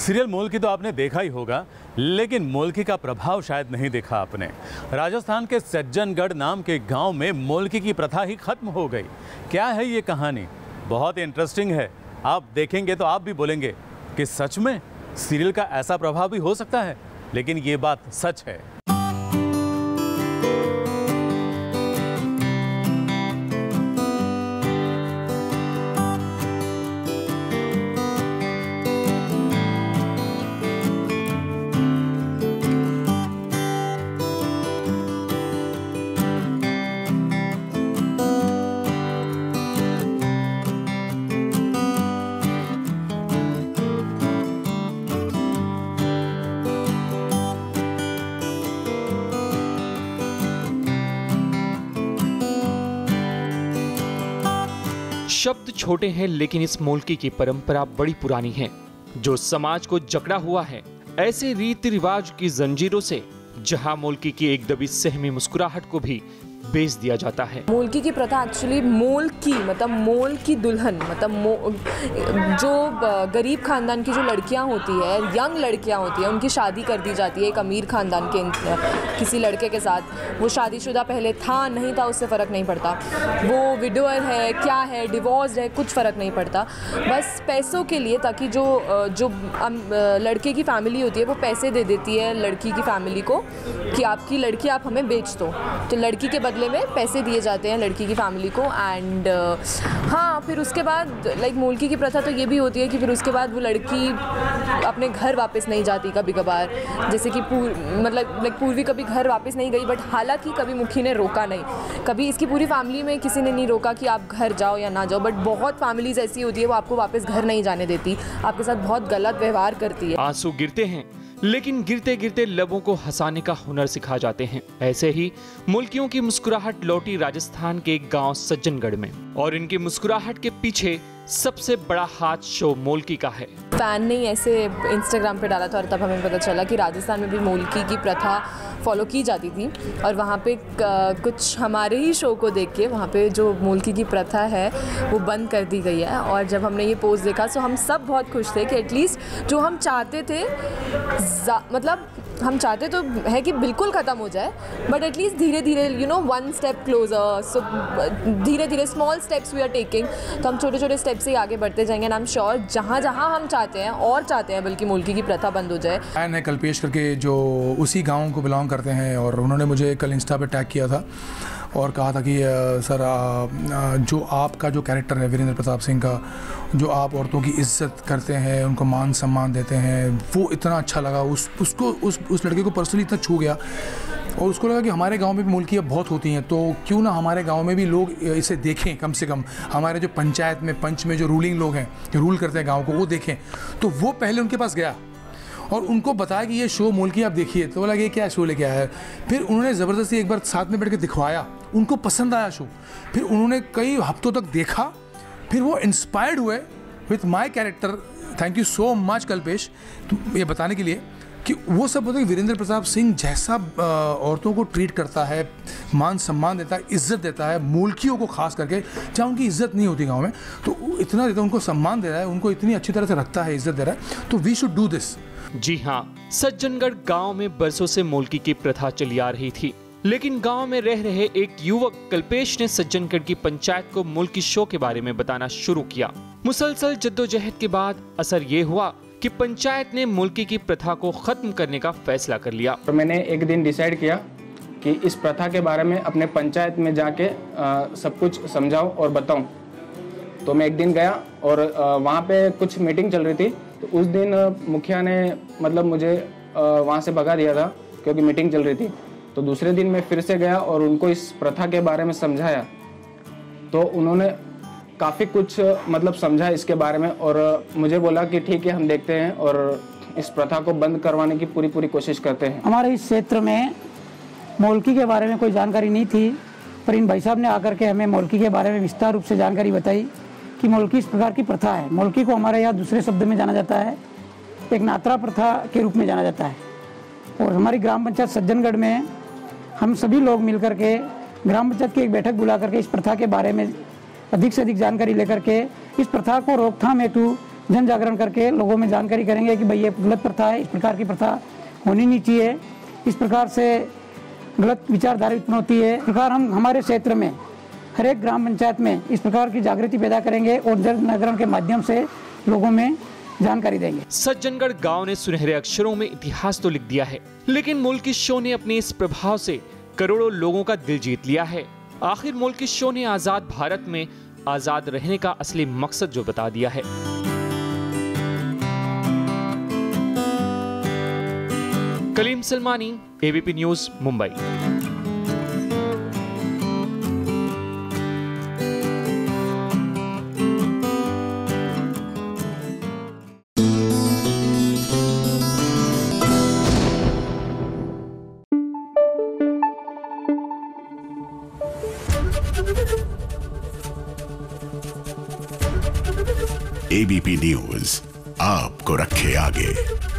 Serial मोल्की तो आपने देखा ही होगा, लेकिन मोल्की का प्रभाव शायद नहीं देखा आपने। राजस्थान के सज्जनगढ़ नाम के गांव में मोल्की की प्रथा ही खत्म हो गई। क्या है ये कहानी? बहुत इंटरेस्टिंग है। आप देखेंगे तो आप भी बोलेंगे कि सच में सीरियल का ऐसा प्रभाव भी हो सकता है। लेकिन ये बात सच है। शब्द छोटे हैं, लेकिन इस मोल्की की परंपरा बड़ी पुरानी है, जो समाज को जकड़ा हुआ है ऐसे रीति रिवाज की जंजीरों से, जहां मोल्की की एक दबी सहमी मुस्कुराहट को भी बेच दिया जाता है। मोल्की की प्रथा एक्चुअली मोल्की मतलब मोल की दुल्हन, मतलब जो गरीब खानदान की जो लड़कियां होती है, यंग लड़कियां होती हैं, उनकी शादी कर दी जाती है एक अमीर खानदान के किसी लड़के के साथ। वो शादीशुदा पहले था नहीं था उससे फ़र्क नहीं पड़ता, वो विडोअर है क्या है, डिवोर्स है, कुछ फ़र्क नहीं पड़ता। बस पैसों के लिए, ताकि जो लड़के की फैमिली होती है वो पैसे दे देती है लड़की की फैमिली को कि आपकी लड़की आप हमें बेच दो, तो लड़की के बदले में पैसे दिए जाते हैं लड़की की फैमिली को। एंड हाँ, फिर उसके बाद लाइक मोल्की की प्रथा तो ये भी होती है कि फिर उसके बाद वो लड़की अपने घर वापस नहीं जाती कभी कभार, जैसे कि पूर्वी कभी घर वापस नहीं गई, बट हालांकि कभी मुखी ने रोका नहीं, कभी इसकी पूरी फैमिली में किसी ने नहीं रोका कि आप घर जाओ या ना जाओ, बट बहुत फैमिलीज ऐसी होती है वो आपको वापस घर नहीं जाने देती, आपके साथ बहुत गलत व्यवहार करती है। आंसू गिरते हैं, लेकिन गिरते गिरते लबों को हंसाने का हुनर सिखा जाते हैं। ऐसे ही मुल्कियों की मुस्कुराहट लौटी राजस्थान के गांव सज्जनगढ़ में, और इनकी मुस्कुराहट के पीछे सबसे बड़ा हाथ शो मोल्की का है। फैन ने ऐसे इंस्टाग्राम पे डाला था और तब हमें पता चला कि राजस्थान में भी मोल्की की प्रथा फॉलो की जाती थी, और वहाँ पे कुछ हमारे ही शो को देख के वहाँ पे जो मोल्की की प्रथा है वो बंद कर दी गई है। और जब हमने ये पोस्ट देखा तो हम सब बहुत खुश थे कि एटलीस्ट जो हम चाहते थे, मतलब हम चाहते तो है कि बिल्कुल ख़त्म हो जाए, बट एटलीस्ट धीरे धीरे वन स्टेप क्लोजर, सो धीरे धीरे small steps we are taking. तो हम छोटे छोटे स्टेप से आगे बढ़ते जाएंगे, एंड आई एम श्योर जहाँ जहाँ हम चाहते हैं बल्कि मोल्की की प्रथा बंद हो जाए। फैन है कल्पेश करके, जो उसी गांव को बिलोंग करते हैं, और उन्होंने मुझे कल इंस्टा पे टैग किया था और कहा था कि सर जो आपका जो कैरेक्टर है वीरेंद्र प्रताप सिंह का, जो आप औरतों की इज्जत करते हैं, उनको मान सम्मान देते हैं, वो इतना अच्छा लगा। उस लड़के को पर्सनली इतना छू गया, और उसको लगा कि हमारे गांव में भी मोल्कियाँ बहुत होती हैं, तो क्यों ना हमारे गांव में भी लोग इसे देखें, कम से कम हमारे जो पंचायत में पंच में जो रूलिंग लोग हैं, जो रूल करते हैं गाँव को, वो देखें। तो वो पहले उनके पास गया और उनको बताया कि ये शो मोल्की आप देखिए, तो बोला कि ये क्या शो लेके आया है। फिर उन्होंने ज़बरदस्ती एक बार साथ में बैठ के दिखवाया, उनको पसंद आया शो, फिर उन्होंने कई हफ्तों तक देखा, फिर वो इंस्पायर्ड हुए with my character. Thank you so much Kalpesh, ये बताने के लिए कि वो सब बोलते हैं कि वीरेंद्र प्रताप सिंह जैसा औरतों को ट्रीट करता है, मान सम्मान देता है, इज्जत देता है, मोल्कियों को खास करके जहाँ उनकी इज्जत नहीं होती गांव में, तो इतना देता है, उनको सम्मान दे रहा है, उनको इतनी अच्छी तरह से रखता है, इज्जत दे रहा है, तो वी शुड डू दिस। जी हाँ, सज्जनगढ़ गांव में बरसों से मोल्की की प्रथा चली आ रही थी, लेकिन गांव में रह रहे एक युवक कल्पेश ने सज्जनगढ़ की पंचायत को मोल्की शो के बारे में बताना शुरू किया। मुसलसल जद्दोजहद के बाद असर ये हुआ कि पंचायत ने मोल्की की प्रथा को खत्म करने का फैसला कर लिया। तो मैंने एक दिन डिसाइड किया कि इस प्रथा के बारे में अपने पंचायत में जाके सब कुछ समझाऊं और बताऊं। तो मैं एक दिन गया और वहाँ पे कुछ मीटिंग चल रही थी, तो उस दिन मुखिया ने मतलब मुझे वहाँ से भगा दिया था क्योंकि मीटिंग चल रही थी। तो दूसरे दिन मैं फिर से गया और उनको इस प्रथा के बारे में समझाया, तो उन्होंने काफ़ी कुछ मतलब समझा इसके बारे में, और मुझे बोला कि ठीक है हम देखते हैं और इस प्रथा को बंद करवाने की पूरी कोशिश करते हैं। हमारे इस क्षेत्र में मोल्की के बारे में कोई जानकारी नहीं थी, पर इन भाई साहब ने आकर के हमें मोल्की के बारे में विस्तार रूप से जानकारी बताई कि मोल्की इस प्रकार की प्रथा है। मोल्की को हमारे यहाँ दूसरे शब्द में जाना जाता है, एक नात्रा प्रथा के रूप में जाना जाता है। और हमारी ग्राम पंचायत सज्जनगढ़ में हम सभी लोग मिलकर के ग्राम पंचायत की एक बैठक बुला करके इस प्रथा के बारे में अधिक से अधिक जानकारी लेकर के इस प्रथा को रोकथाम हेतु जन जागरण करके लोगों में जानकारी करेंगे कि भाई ये गलत प्रथा है, इस प्रकार की प्रथा होनी नहीं चाहिए, इस प्रकार से गलत विचारधारा उत्पन्न होती है। इस प्रकार हम हमारे क्षेत्र में हर एक ग्राम पंचायत में इस प्रकार की जागृति पैदा करेंगे और जन जागरण के माध्यम से लोगों में जानकारी देंगे। सज्जनगढ़ गांव ने सुनहरे अक्षरों में इतिहास तो लिख दिया है, लेकिन मुल्की शो ने अपने इस प्रभाव से करोड़ों लोगों का दिल जीत लिया है। आखिर मुल्की शो ने आजाद भारत में आजाद रहने का असली मकसद जो बता दिया है। Kaleem Salmani, ABP news, Mumbai. ABP news आपको रखे आगे।